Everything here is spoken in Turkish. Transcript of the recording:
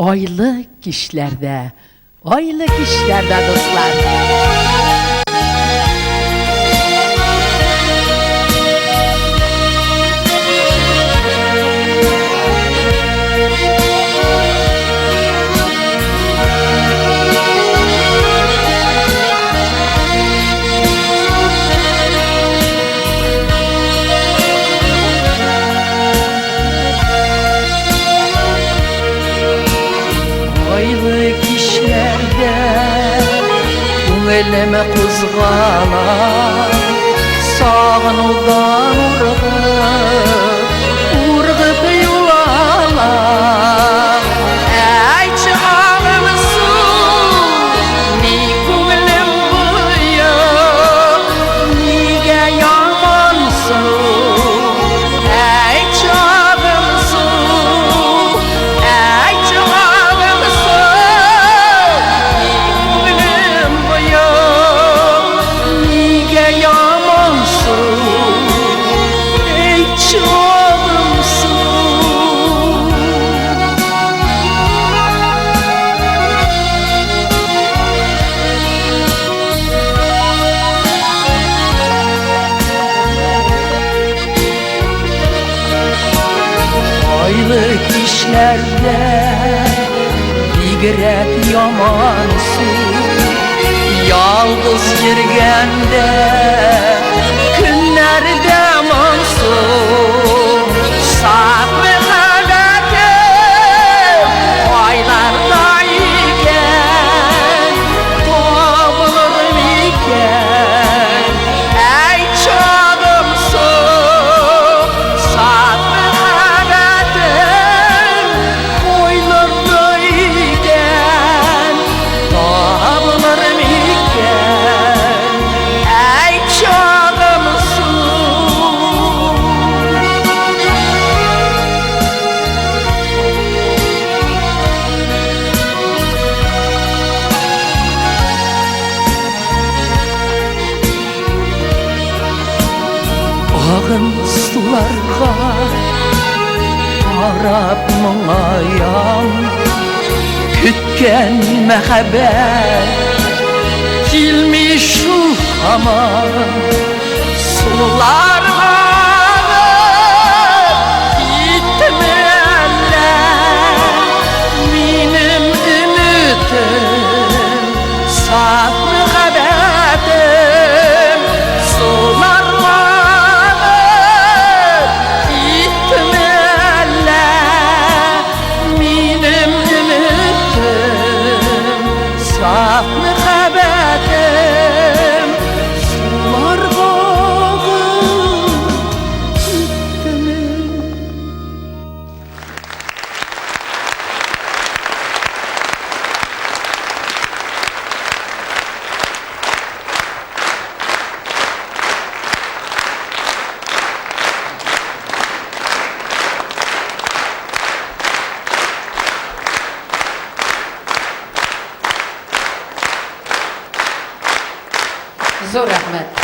Aylık işlerde dostlar. Aylık işlerde Eleme kuzgala Sağınıdan urgıp yuvala Ey çağım su Ni kuvlim buyum Nige yaman su Ey çağım su Ey çağım su Ni kuvlim buyum Nige yaman su Ey çağım su Aylık işlerde Bigrek yaman su Yalnız yürgende Günlerde mansur Saf ve halakem Aylardayken Tabılırım iken Ey çağım su Saf ve halakem Aylardayken Tabılırım iken Ey çağım su Ağın sularga Arap muңayam Kütken mehabbet Kilmiş şu haman Sularga Gitme eller Benim ümitim Saf muhabbetim Sularga Gitme eller Benim ümitim Saf muhabbetim Sular bağım Gitme Zor rahmet.